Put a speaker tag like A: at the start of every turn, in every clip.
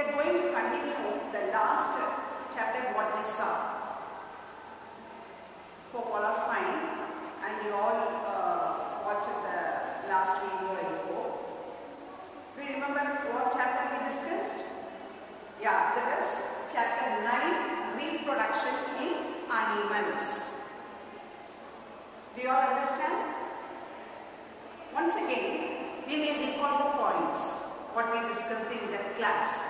A: are going to continue the last chapter what we saw. Hope all are fine and you all watched the last video I hope. Do you remember what chapter we discussed? Yeah, that is chapter 9, Reproduction in Animals. Do you all understand? Once again, we may recall the points what we discussed in that class.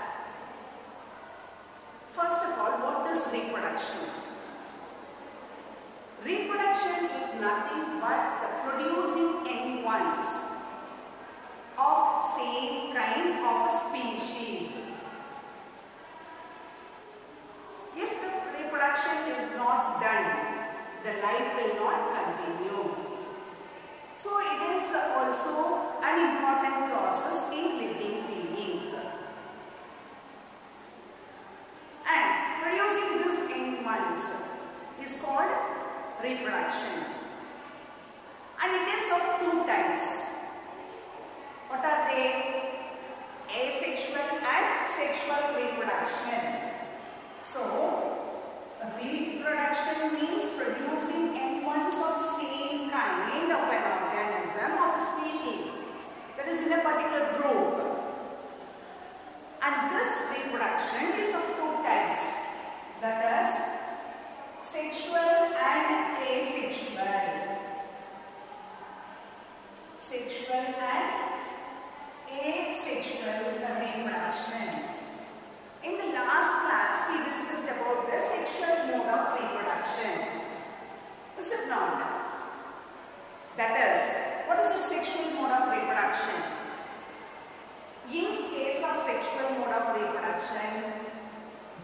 A: First of all, what is reproduction? Reproduction is nothing but the producing young ones of same kind of a species. If the reproduction is not done, the life will not continue. So it is also an important process in living beings. And producing these young ones is called reproduction. And it is of two types. What are they? Asexual and sexual reproduction. So, reproduction means producing young ones of same kind of an organism of a species that is in a particular group. And this reproduction is of two types, that is sexual and asexual. Sexual and asexual reproduction. In the last class, we discussed about the sexual mode of reproduction. Is it not? That is, what is the sexual mode of reproduction? In case of sexual mode of reproduction,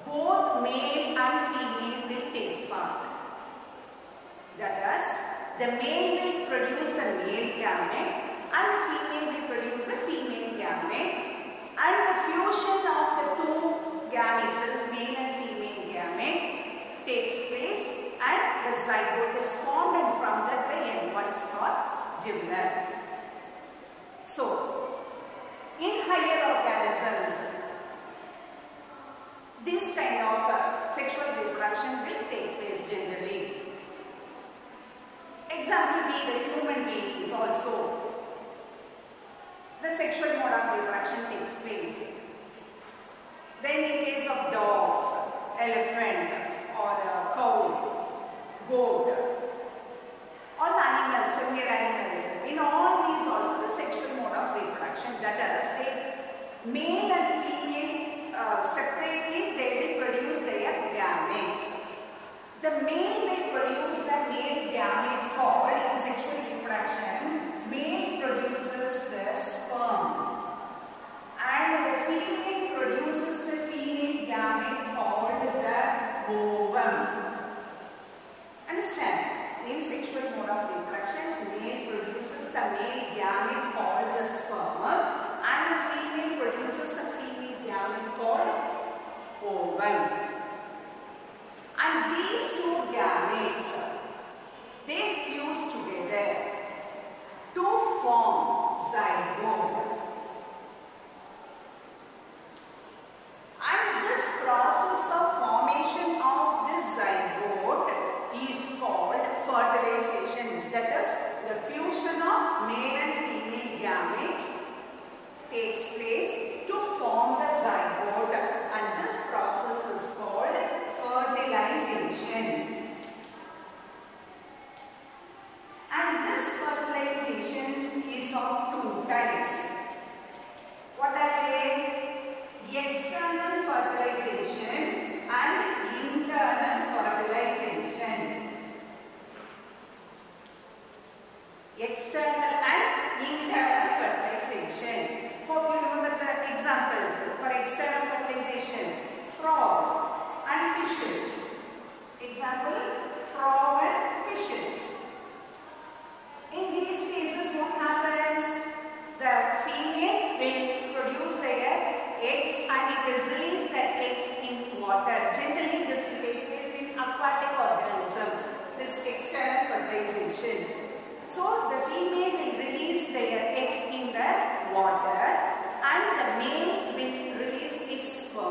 A: both male and female will take part. That is, the male will produce the male gamete and the female will produce the female gamete, and the fusion of the two gametes, that is male and female gamete, takes place and the zygote is formed, and from that the young ones are developed. So, in higher organisms, this kind of sexual reproduction will take place generally. Example be the human beings also. The sexual mode of reproduction takes place. Then in case of dogs, elephant or cow, goat, all the animals, winged animals, in all these also the sexual mode of reproduction, that is, they male and female separately they will produce their gametes. The male will produce the male gamete called in sexual reproduction. Male produces the sperm and the female produces the female gamete called the ovum. Understand? In sexual mode of reproduction, male produces the male gamete called the sperm and the female produces the female gamete called ovum. And these two gametes, they fuse together to form zygote. And this process of formation of this zygote is called fertilization. That is, the fusion of male and female gametes takes place to form the zygote, and this process is called fertilization. And this fertilization is of two types. What are they? External fertilization and internal fertilization. External and internal fertilization. Hope you remember the examples for external fertilization. Frog and fishes. Example, frog and fishes. In these cases, what happens? The female will produce their eggs and it will release the eggs in water. Generally, this will take place in aquatic organisms, this external fertilization. So, the female will release their eggs in the water and the male will release its sperm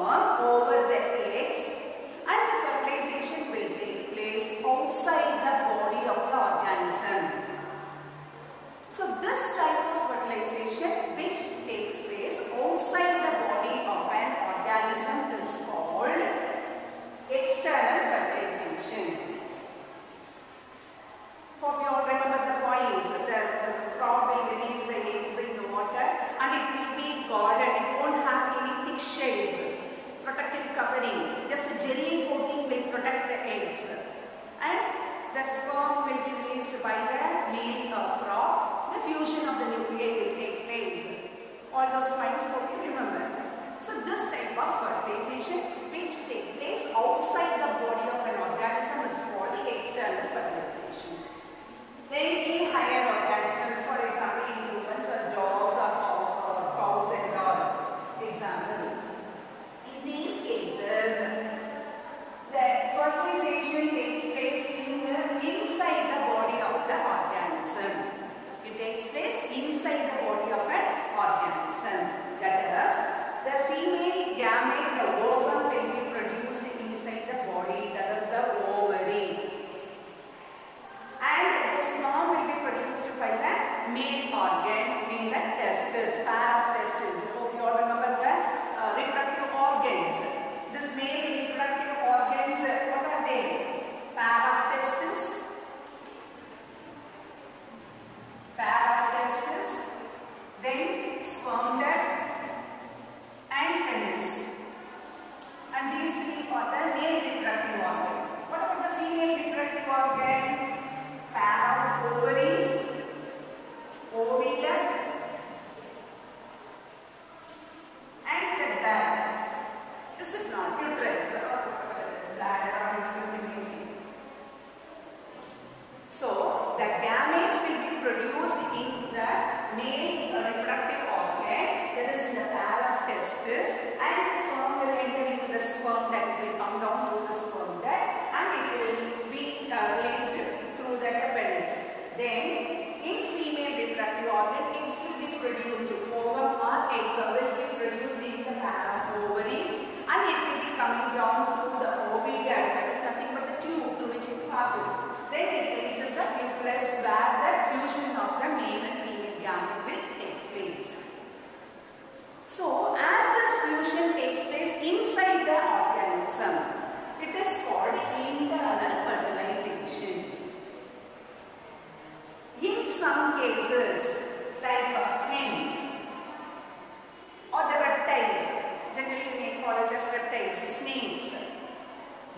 A: reptiles, snakes,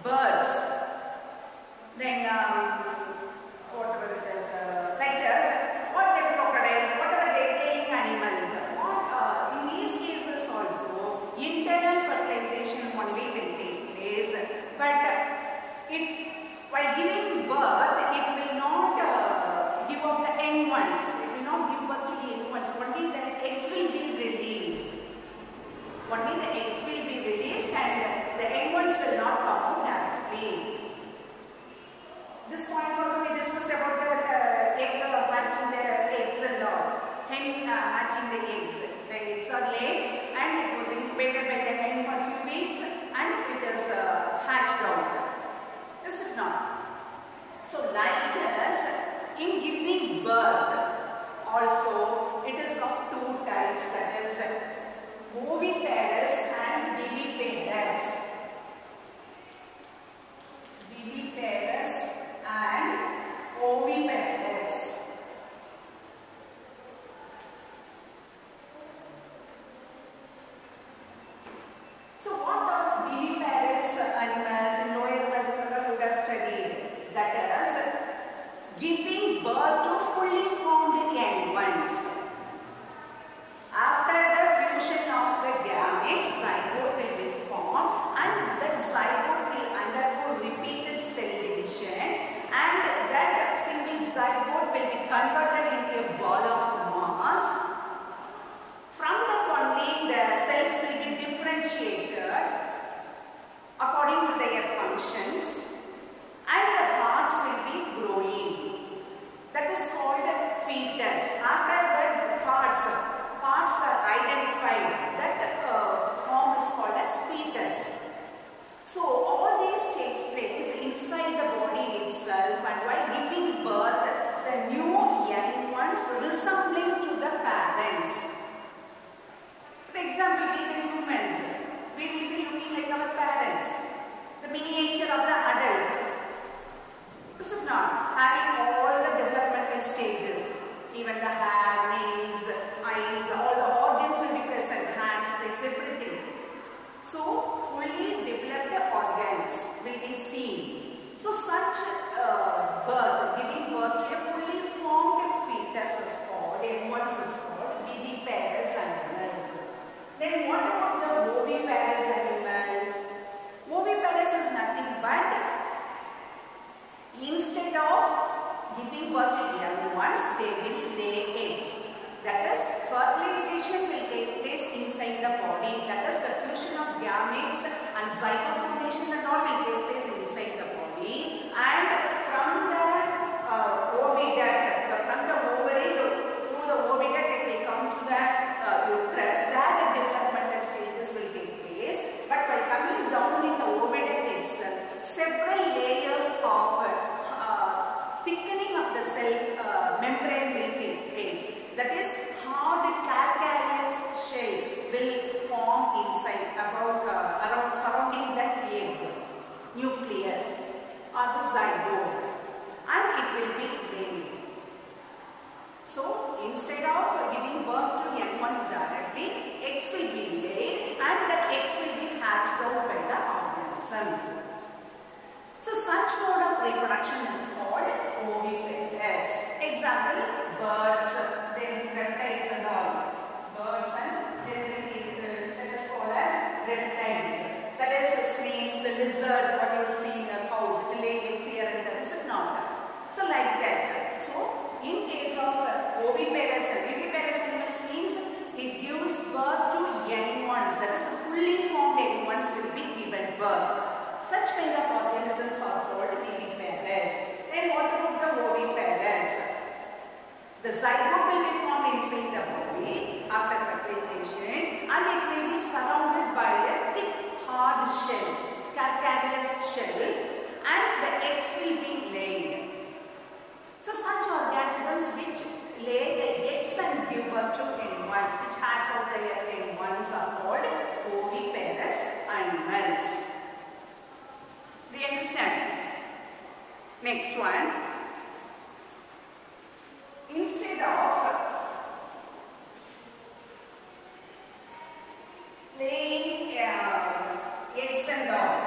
A: birds, then whatever it is, crocodiles, whatever tail animals. In these cases also, internal fertilization only will take place, but while giving birth, it will not give up the young ones. It will not give birth to the young ones. Only the eggs will be released. Only the eggs will be released, and the young ones will not come out directly. This point also we discussed about the egg matching the eggs and hen matching the eggs. The eggs are laid and it was incubated by the hen for a few weeks and it is hatched out. Is it not? So like this, in giving birth also it is of two types, that is oviparous and viviparous. Viviparous and oviparous. So what are viviparous animals in lower classes you have studied? That is giving birth to fully formed young ones. After the fusion of the gametes, zygote will be formed and that zygote will undergo repeated cell division, and that single zygote will be converted into a ball of mass. From that only the cells will be differentiated according to their functions and the parts will be growing. That is called fetus. After that parts are identified, that form is called as fetus. So all these takes place inside the body itself, and while giving birth, the new young ones resembling to the parents. For example, we the humans, we will be looking like our parents, the miniature of the adult. This is not having all the developmental stages, even the hair, nails, eyes, all the organs will be present, hands, legs, everything. So fully developed organs will be seen. So such giving birth to a fully formed fetus is called, once is called viviparous animals. Then what about the oviparous animals? Oviparous is nothing but instead of giving birth to young ones, they will lay eggs. That is, fertilization will take place inside the body. That is, the fusion of gametes and zygote formation and all will take place inside the body. And from the oviduct, from the ovary to the oviduct, it will come to the uterus. There the developmental stages will take place. But while coming down in the oviduct itself, several layers of thickening of the cell membrane will take place. That is, hard calcareous shell will form inside around surrounding that egg, nucleus or the zygote, and it will be laid. So instead of giving birth to young ones directly, eggs will be laid and the eggs will be hatched out by the organisms. So such mode of reproduction is called oviparous. Example, birds, then reptiles and all. Birds and generally that is called as reptiles. That is snakes, the lizards, what you see in the house, the ladies here and there, is it not? So like that. So in case of viviparous animals means it gives birth to young ones. That is, the fully formed young ones will be given birth. Such kind of organisms are called viviparous. Then what about the oviparous? The zygote will be formed inside the body after fertilization and it will be surrounded by a thick hard shell, calcareous shell, and the eggs will be laid. So such organisms which lay the eggs and give birth to young ones, which hatch out their young ones, are called oviparous animals. Do you understand? Next one. Instead of laying eggs and all.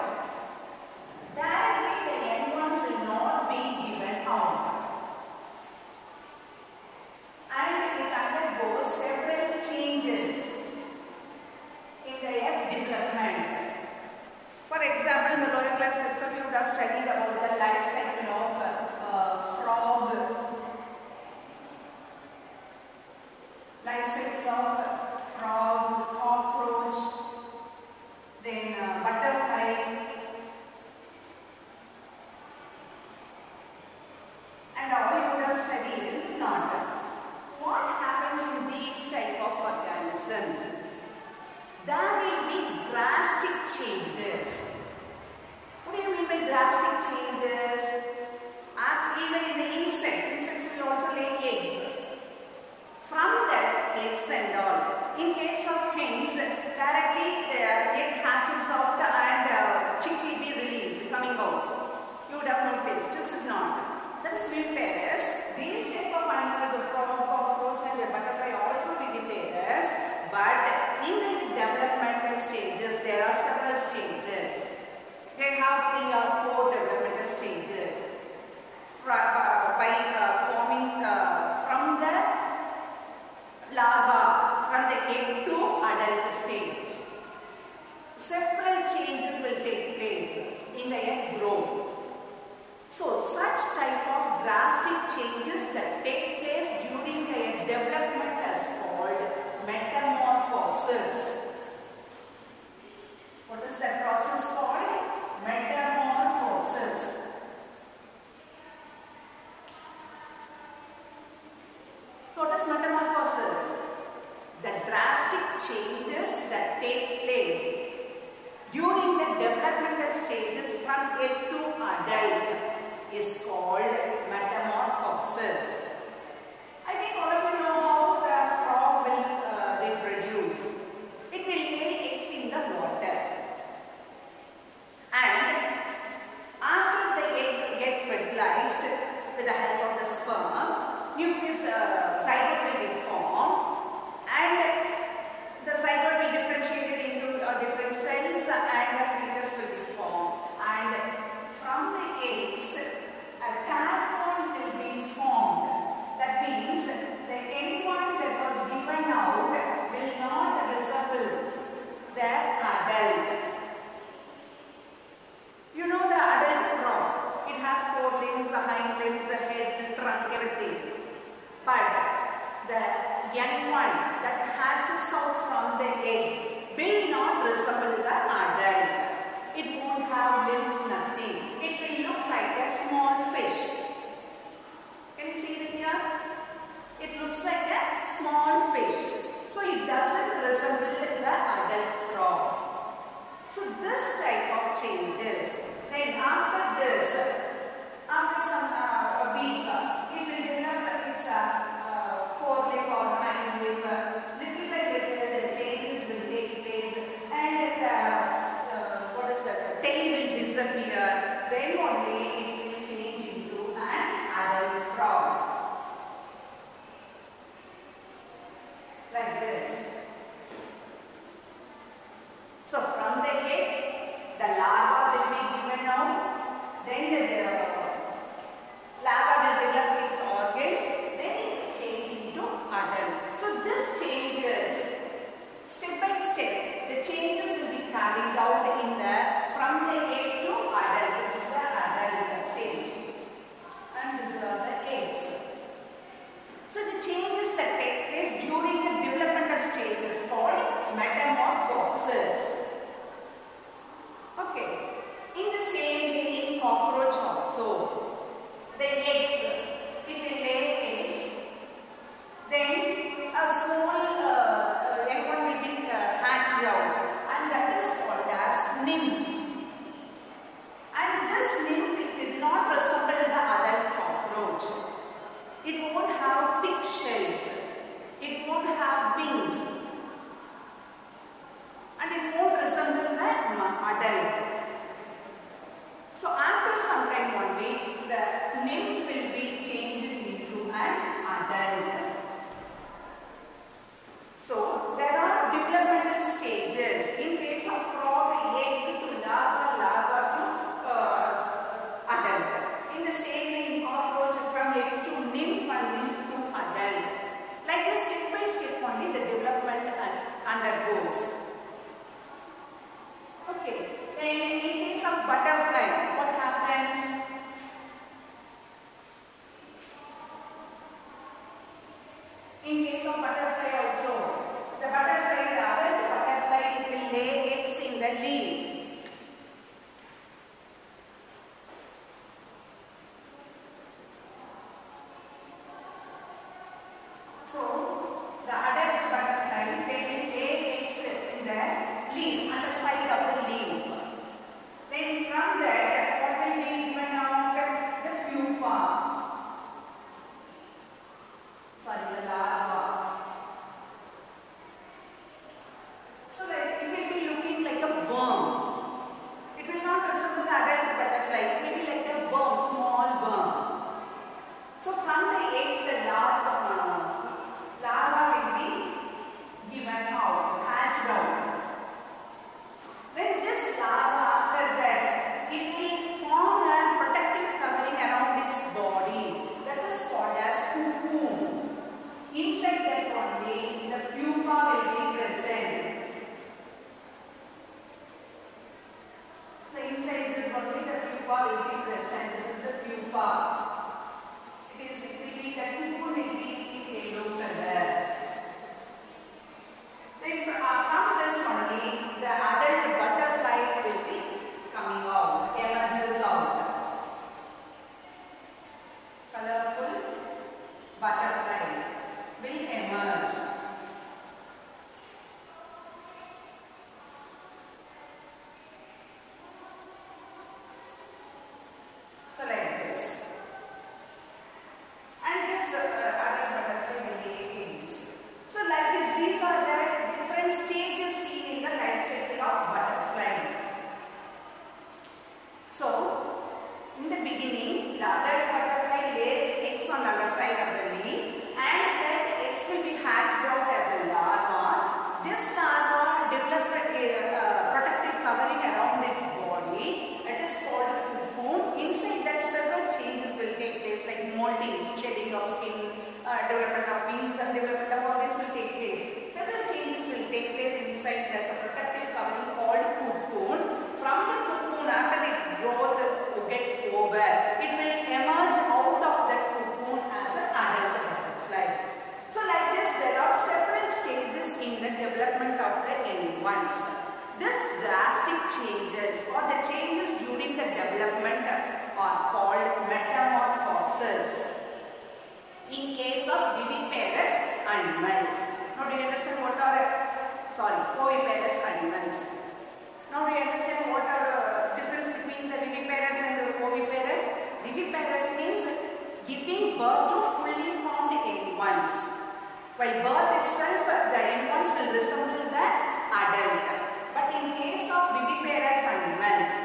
A: Directly the young ones will not be given out. And it undergoes several changes in their development. For example, in the lower class itself, you would have studied about the life cycle of frog, life cycle of frog, cockroach, then butterfly, and all you would have studied, is it not? What happens in these type of organisms? There will be drastic changes. What do you mean by drastic changes? Even in the insects will also lay eggs. From that, eggs and all. In case of hens, directly the egg hatches out and chick will be released, coming out. You would have noticed, is it not? That is viviparous. These type of animals, the frog, cockroach and the butterfly also viviparous. But in the developmental stages, there are several stages. They have 3 or 4 developmental stages. By forming from the larva, from the egg to adult stage. Several changes will take place in the egg growth. So, such type of drastic changes that take place during the egg development is called metamorphosis. What is that process called? Metamorphosis. So what is metamorphosis? The drastic changes that take place during the developmental stages from egg to adult is called metamorphosis. I think all of you know how the frog will reproduce. It will lay eggs in the water. And after the egg gets fertilized with the help of the sperm, nucleus zygote will be formed, and the zygote will differentiate into different cells, and a fetus will be formed. And from the eggs, a tadpole will be formed. That means the egg one that was given out will not resemble the adult. You know the adult frog, it has 4 limbs, a hind limbs, a head, trunk, everything. But the young one that hatches out from the egg will not resemble the adult. It won't have limbs, nothing. It will look like a small fish. Can you see it here? It looks like a small fish. So it doesn't resemble the adult frog. So this type of changes. Then after this, after some a week, it will develop its 4-leg or 9-leg. Little by little, the changes will take place, and the tail will disappear. Then only it will change into an adult frog. Like this. So from the egg, the larva will be given out. Then the larva will develop its organs. Then it will change into adult. So this changes step by step. The changes will be carried out in the from the egg to adult. This is the adult stage, and these are the eggs. So the changes that take place during the developmental stage is called metamorphosis. Okay. In the same way, in cockroach also, the eggs, it will lay eggs. Then a small young one will be hatched out, and that is called as nymph. And this nymph, it did not resemble the adult cockroach. It won't have thick shells. It won't have wings. And it won't resemble the adult. So after some time only, the nymphs will be changed into an adult. So there are developmental stages. In case of frog, egg to the leaf. So the adult butterflies, they will lay eggs in the leaf, on the side of the leaf. Then from that, what will be given out? The pupa. Sorry, the larva. So that it will be looking like a worm. It will not resemble the adult butterfly. It will be like a worm, small worm. So from the eggs, the larva will be given out, hatched out. Then this larva, after that, it will form a protective covering around its body. That is called as cocoon. Inside that only, the pupa will be present. So inside this only, the pupa will be present. This is the pupa. It will be, the cocoon will be in yellow color. Then from this only, the adult butterfly will be coming out, emerges out. Colorful butterfly will emerge. So like this. And this adult butterfly will lay eggs. So like this, these are the different stages seen in the life cycle of butterfly. So, in the beginning, the adult butterfly lays eggs on the underside of the leaf, and that eggs will be hatched out as a larva. This larva develops a protective covering around its body. It is called a cocoon. Inside that, several changes will take place, like molding, shedding of skin, development of wings, and development of organs will take place. Several changes will take place inside that protective covering called cocoon. From the cocoon, after the growth gets over, it will emerge out of that cocoon as an adult butterfly. So like this, there are several stages in the development of the young ones. This drastic changes or the changes during the development are called metamorphosis. In case of viviparous animals. Now do you understand what are, oviparous animals. Now do you understand what are difference between the viviparous and the oviparous? Viviparous means giving birth to fully formed young ones. While birth itself, the young ones will resemble the adult. But in case of viviparous animals,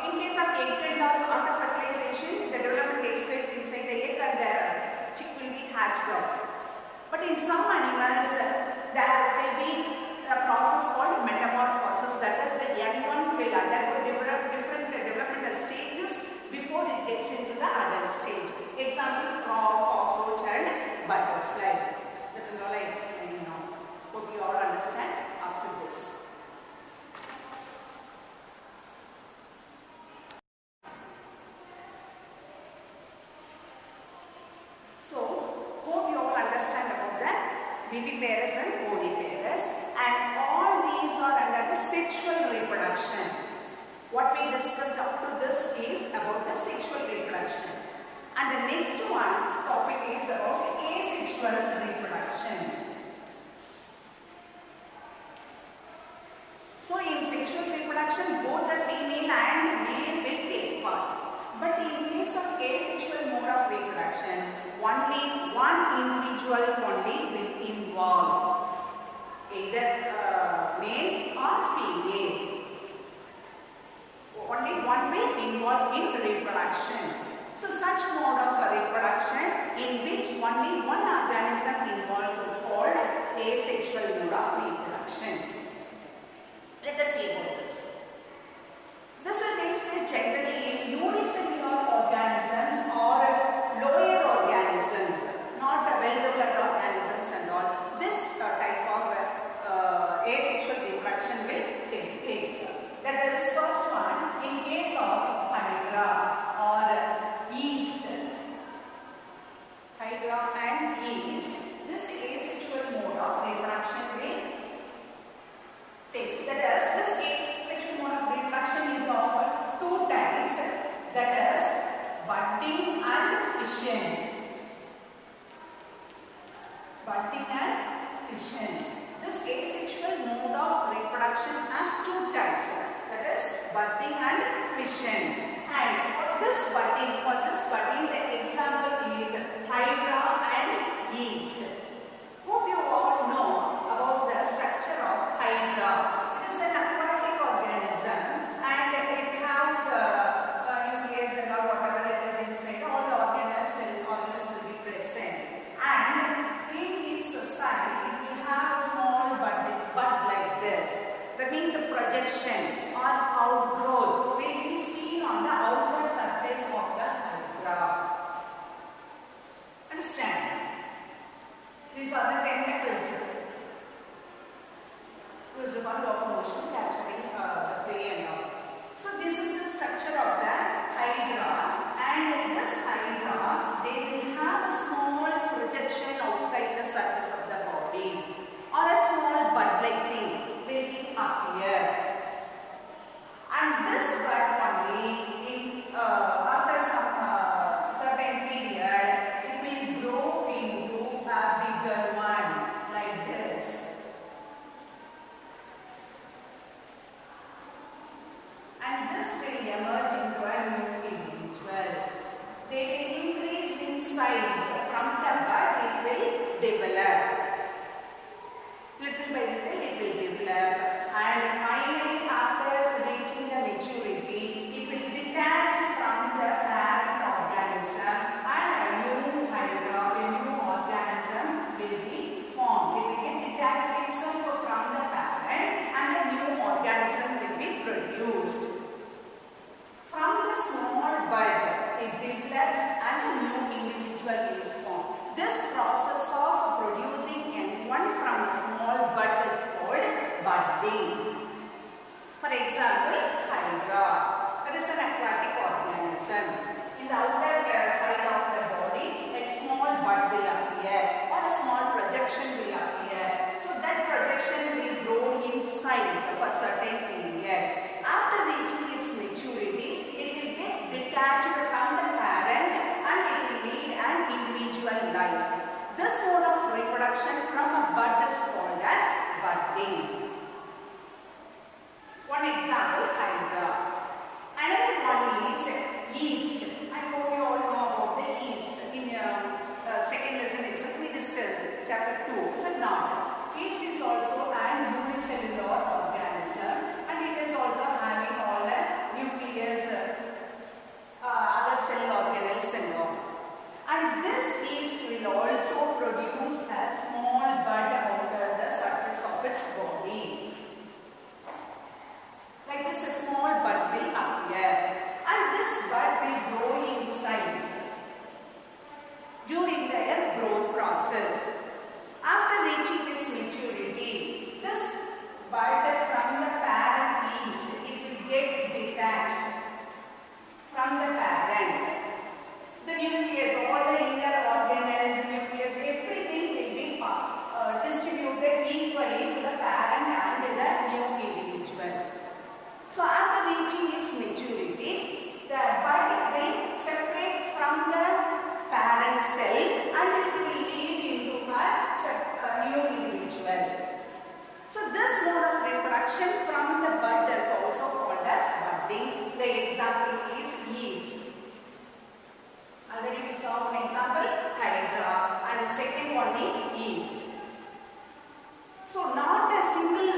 A: in case of egg or after fertilization, the development takes place inside the egg and the chick will be hatched out. But in some animals, there will be a process called metamorphosis. That is, the young one will undergo different developmental stages before it gets into the adult stage. Example, frog, cockroach and butterfly. That is all I explain now. Hope you all understand up to this. So, hope you all understand about the viviparous and oviparous, and all these are under the sexual reproduction. What we discussed up to this is about the sexual reproduction, and the next one topic is about asexual reproduction. So in sexual reproduction, both the female and male will take part. But in case of asexual mode of reproduction, only one individual only will involve, either male or female. Only one will involve in reproduction. So such mode of reproduction in which only one organism involves is called asexual mode of reproduction. Let us see about this. This will take place generally in unicellular organisms or lower organisms, not well-developed organisms and all. This type of asexual reproduction will fission. Budding and fission. This asexual mode of reproduction has two types. That is budding and fission. And for this budding, the example is hydra and yeast. Hope you all know about the structure of hydra. It is an aquatic organism and it has the nucleus and all whatever it is inside. All the organelles will be present. And in its side, it will have a small bud like this. That means a projection or outgrowth will be seen on the outer surface of the hydra. Understand? These are the tentacles. Used for locomotion, capturing the prey and all. So this is the structure of the hydra, and in this hydra, they will have a small projection outside the surface of the body, or a small bud-like thing will appear. And this bud only, after some certain period, it will grow into a bigger one, like this. And this will emerge into a new individual. They will increase in size. From the bud, it will develop. Little by little, it will develop. And finally, after reaching the maturity, it will detach from the parent organism, and a new hydra, a new organism will be formed. It will get detached itself from the parent, and a new organism will be produced. From the small bud, it develops and a new individual is formed. This process of producing one from a small bud is called budding. For example, hydra. That is an aquatic organism. In the outer side of the body, a small bud will appear, or a small projection will appear. So that projection will grow in size for a certain period. After reaching its maturity, it will get detached from the parent and it will lead an individual life. This mode of reproduction from a bud is called as budding. One example, hydra. Another one is yeast. I hope you all know about the yeast. In second lesson itself we discussed chapter 2. Is it not? Yeast is also an unicellular organism, and it is also having all the nucleus, other cell organelles and all. And this yeast will also produce a small bud over the surface of its body. Like this, a small bud will appear, and this bud will grow in size during their growth process. After reaching its maturity, this bud from the parent yeast, it will get detached from the parent. The nucleus, all the inner organelles, nucleus, everything will be distributed equally to the parent and to the new individual. So after reaching its maturity, the bud will separate from the parent cell and it will lead into a new individual. So this mode of reproduction from the bud is also called as budding. The example is yeast. Already we saw one example, hydra, and the second one is yeast. So not a single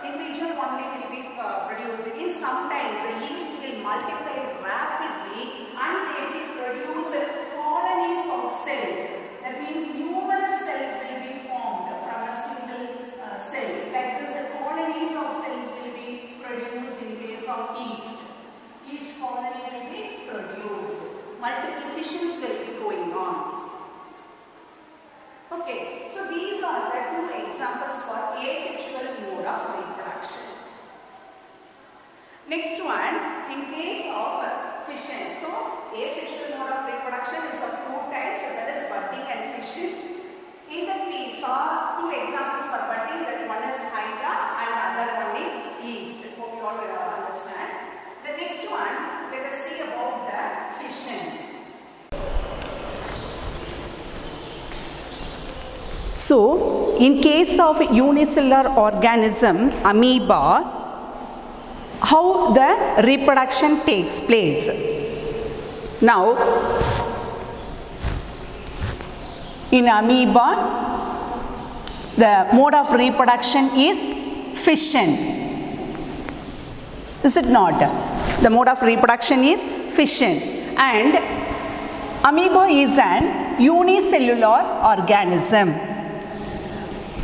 A: individual only will be produced. In sometimes the yeast will multiply rapidly and they will produce colonies of cells. That means numerous cells will be formed from a single cell. Like this, the colonies of cells will be produced in case of yeast. Yeast colony will be produced. Multiple fissions will be going on. Okay, so these are the two examples for asexual mode of reproduction. Next one, in case of fission. So, asexual mode of reproduction is of two types, that is budding and fission. In that we saw two examples for budding, that one is hydra and other one is yeast. Hope you all will understand. The next one, let us see about the fission. So, in case of unicellular organism, amoeba, how the reproduction takes place. Now, in amoeba, the mode of reproduction is fission. Is it not? The mode of reproduction is fission. And amoeba is an unicellular organism.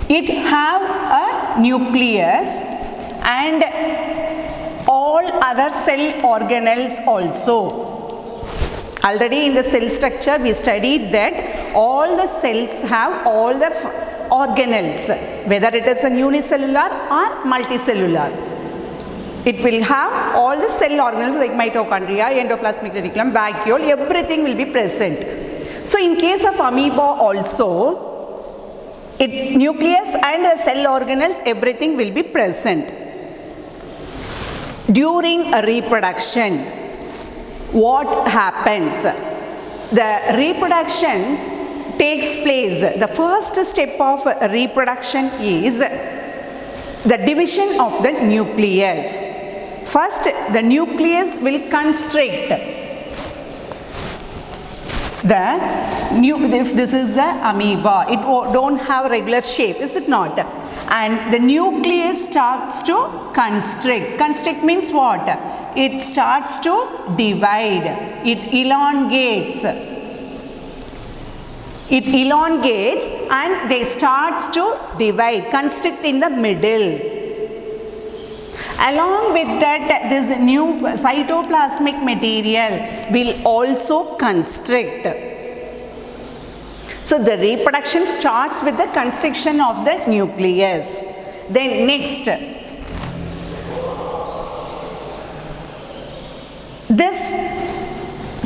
A: It have a nucleus and all other cell organelles also. Already in the cell structure we studied that all the cells have all the organelles, whether it is a unicellular or multicellular. It will have all the cell organelles like mitochondria, endoplasmic reticulum, vacuole, everything will be present. So in case of amoeba also, nucleus and cell organelles, everything will be present. During a reproduction, what happens? The reproduction takes place. The first step of reproduction is the division of the nucleus. First, the nucleus will constrict. If this is the amoeba, it don't have regular shape, is it not? And the nucleus starts to constrict. Constrict means what? It starts to divide. It elongates. It elongates and they starts to divide, constrict in the middle. Along with that, this new cytoplasmic material will also constrict. So the reproduction starts with the constriction of the nucleus. Then next, this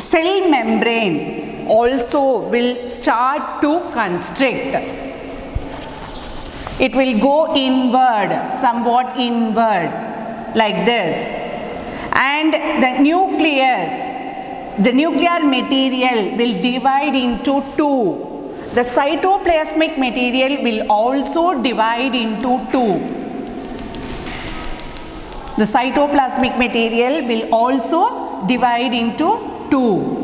A: cell membrane also will start to constrict. It will go inward, somewhat inward, like this. And the nucleus, the nuclear material will divide into two. The cytoplasmic material will also divide into two. The cytoplasmic material will also divide into two.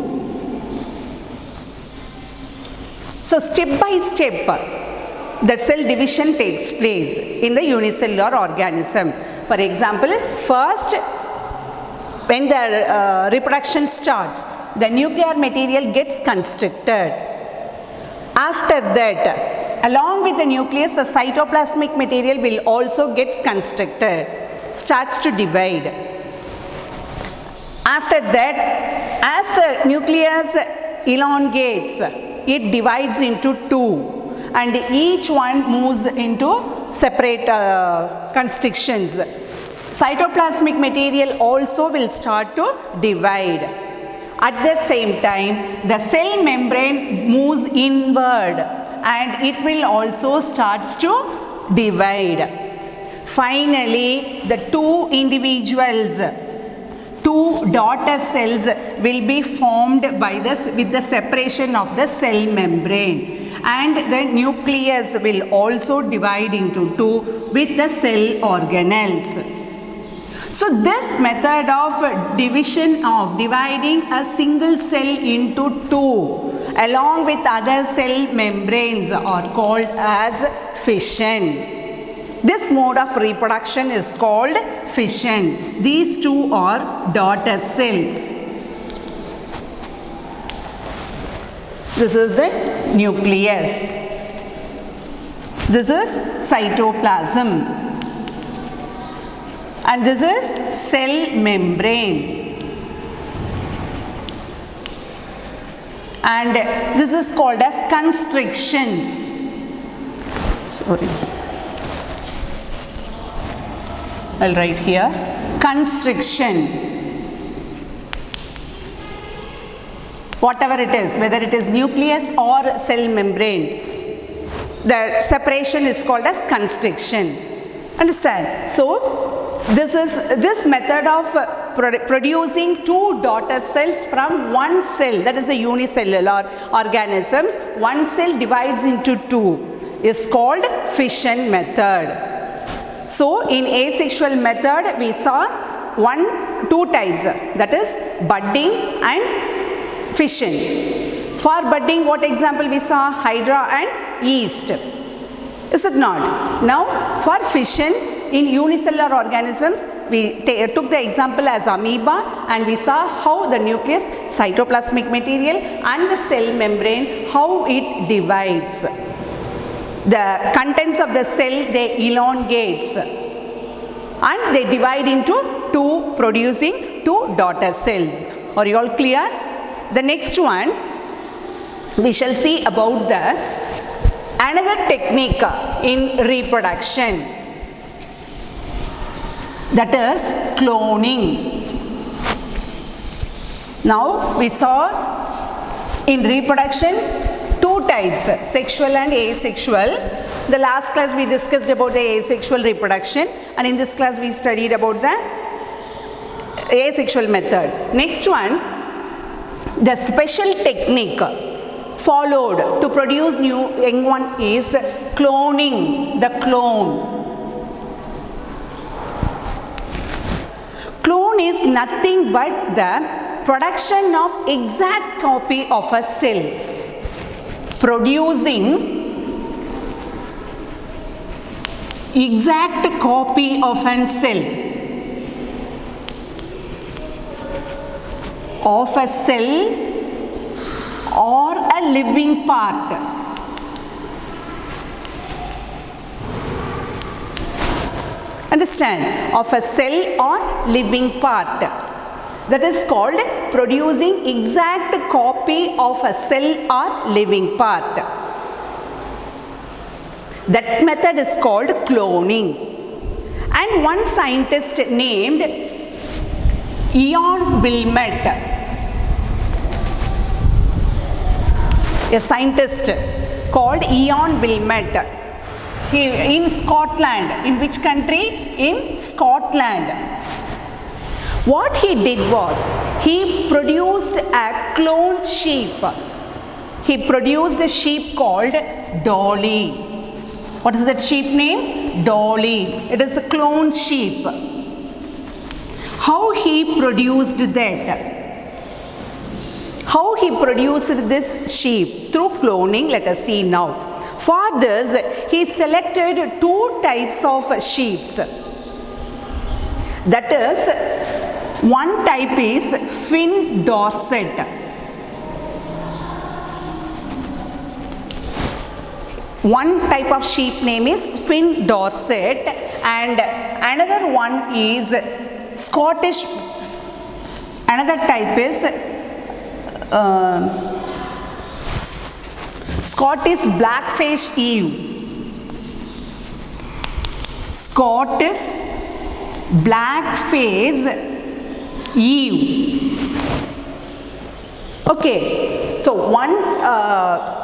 A: So step by step, the cell division takes place in the unicellular organism. For example, first, when the reproduction starts, the nuclear material gets constricted. After that, along with the nucleus, the cytoplasmic material will also get constricted, starts to divide. After that, as the nucleus elongates, it divides into two, and each one moves into separate constrictions. Cytoplasmic material also will start to divide. At the same time, the cell membrane moves inward and it will also start to divide. Finally, the two individuals, two daughter cells will be formed by with the separation of the cell membrane, and the nucleus will also divide into two with the cell organelles. So this method of dividing a single cell into two along with other cell membranes are called as fission. This mode of reproduction is called fission. These two are daughter cells. This is the nucleus. This is cytoplasm. And this is cell membrane. And this is called as constrictions. Sorry. I'll write here. Constriction. Whatever it is, whether it is nucleus or cell membrane, the separation is called as constriction. Understand? So, this method of producing two daughter cells from one cell, that is a unicellular organisms, one cell divides into two. is called fission method. So in asexual method we saw two types, that is budding and fission. For budding, what example we saw? Hydra and yeast. Is it not? Now for fission in unicellular organisms, we took the example as amoeba, and we saw how the nucleus, cytoplasmic material and the cell membrane, how it divides. The contents of the cell, they elongates and they divide into two, producing two daughter cells. Are you all clear? The next one we shall see about the another technique in reproduction, that is cloning. Now we saw in reproduction two types, sexual and asexual. The last class we discussed about the asexual reproduction, and in this class we studied about the asexual method. Next one, the special technique followed to produce new young one is cloning, the clone. Clone is nothing but the production of exact copy of a cell. Producing exact copy of a cell, or a living part. Understand? Of a cell or living part. That is called producing exact copy of a cell or living part. That method is called cloning. And one scientist named Ian Wilmot, a scientist called Ian Wilmot, he in Scotland. In which country? In Scotland. What he did was, he produced a clone sheep. He produced a sheep called Dolly. What is that sheep name? Dolly. It is a clone sheep. How he produced that? How he produced this sheep? Through cloning. Let us see now. For this, he selected two types of sheep. That is, one type is fin Dorset. One type of sheep name is fin Dorset, and another one is Scottish. Another type is Scottish blackface ewe. Scottish blackface ewe. Okay, so one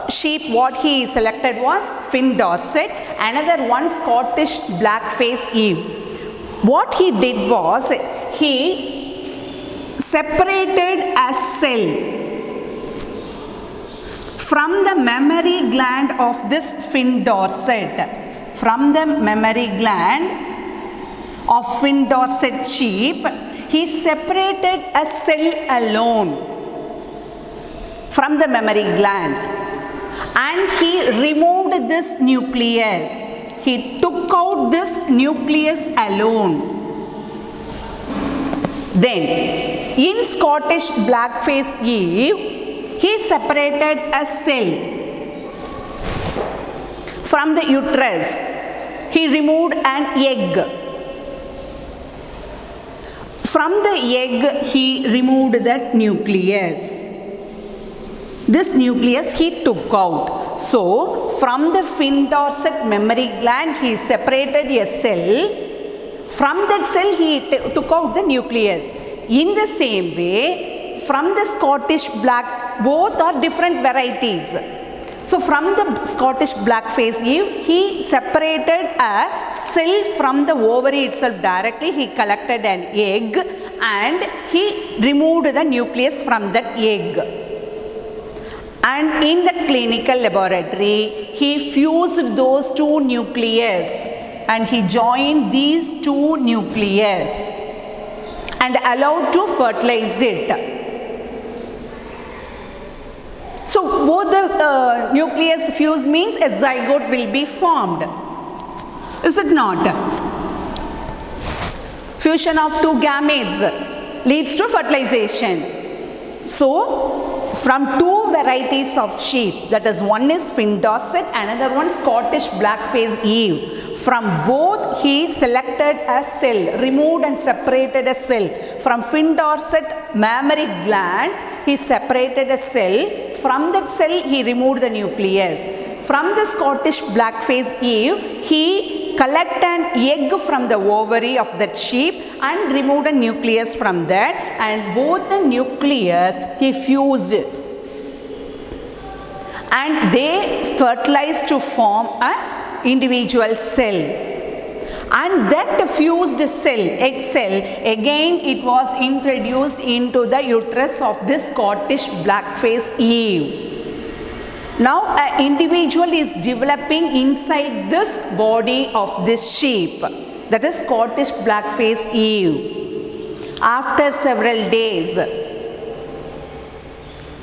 A: sheep what he selected was fin Dorset, another one Scottish blackface ewe. What he did was, he separated a cell from the mammary gland of this fin Dorset. From the mammary gland of fin Dorset sheep, he separated a cell alone from the mammary gland, and he removed this nucleus. He took out this nucleus alone. Then, in Scottish blackface ewe, he separated a cell from the uterus. He removed an egg. From the egg, he removed that nucleus. This nucleus he took out. So, from the fin Dorset mammary gland, he separated a cell. From that cell, he took out the nucleus. In the same way, from the Scottish black, both are different varieties. So, from the Scottish blackface ewe, he separated a cell from the ovary itself directly. He collected an egg and he removed the nucleus from that egg. And in the clinical laboratory, he fused those two nucleus and he joined these two nucleus and allowed to fertilize it. So both the nucleus fuse means a zygote will be formed. Is it not? Fusion of two gametes leads to fertilization. So from two varieties of sheep, that is, one is Finn Dorset, another one Scottish black-faced Eve. From both he selected a cell, removed and separated a cell. From Finn Dorset mammary gland, he separated a cell. From that cell he removed the nucleus. From the Scottish black-faced Eve, he collected an egg from the ovary of that sheep and removed a nucleus from that, and both the nucleus he fused and they fertilized to form an individual cell. And that fused cell, egg cell, again it was introduced into the uterus of this Scottish black-faced Eve. Now an individual is developing inside this body of this sheep, that is Scottish black-faced Eve. After several days,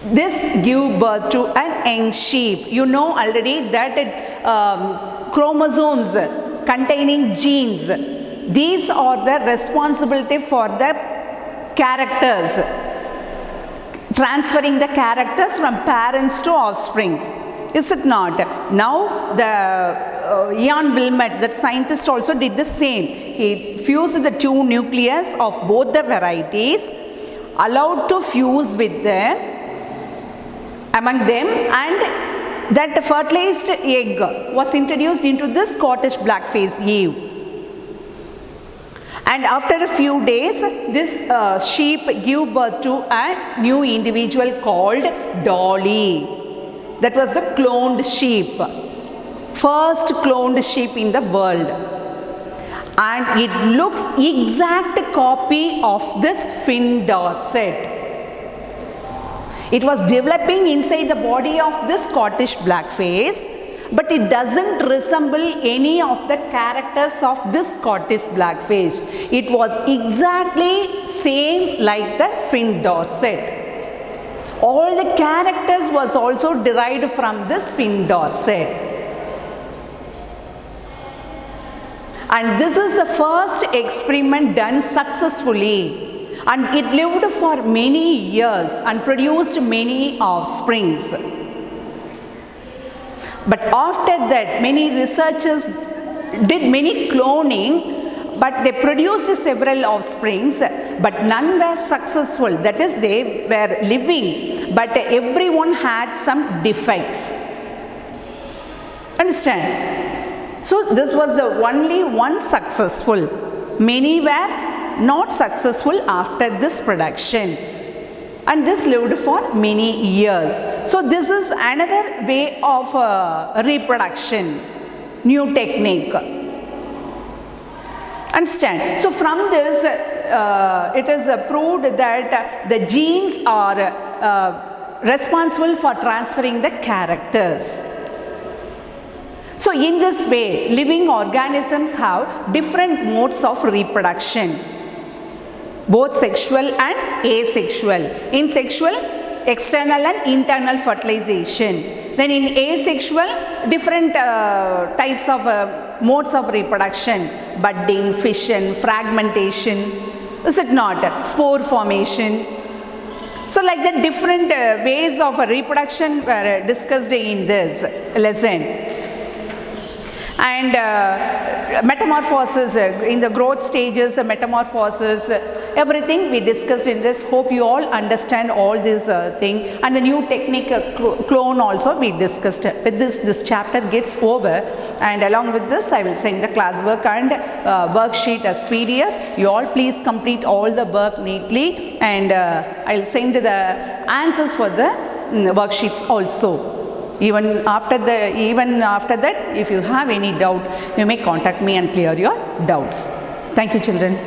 A: this gives birth to an young sheep. You know already that chromosomes containing genes, these are the responsibility for the characters, transferring the characters from parents to offspring. Is it not? Now the Ian Wilmot, that scientist, also did the same. He fused the two nucleus of both the varieties, allowed to fuse with them among them, and that fertilized egg was introduced into this Scottish black-faced Eve. And after a few days, this sheep gave birth to a new individual called Dolly. That was the cloned sheep, first cloned sheep in the world. And it looks exact copy of this Finn Dorset. It was developing inside the body of this Scottish blackface, but it doesn't resemble any of the characters of this Scottish blackface. It was exactly same like the Finn Dorset. All the characters was also derived from this Finn Dorset. And this is the first experiment done successfully. And it lived for many years and produced many offsprings. But after that, many researchers did many cloning, but they produced several offsprings, but none were successful. That is, they were living, but everyone had some defects. Understand? So this was the only one successful. Many were not successful after this production, and this lived for many years. So this is another way of reproduction, new technique. Understand? So from this it is proved that the genes are responsible for transferring the characters. So in this way, living organisms have different modes of reproduction, both sexual and asexual. In sexual, external and internal fertilization. Then in asexual, different types of modes of reproduction: budding, fission, fragmentation. Is it not? Spore formation. So like that, different ways of reproduction were discussed in this lesson. And metamorphosis, in the growth stages, metamorphosis, everything we discussed in this. Hope you all understand all this thing, and the new technique clone also we discussed. With this chapter gets over, and along with this I will send the classwork and worksheet as PDF. You all please complete all the work neatly, and I will send the answers for the worksheets also. Even after that, if you have any doubt, you may contact me and clear your doubts. Thank you, children.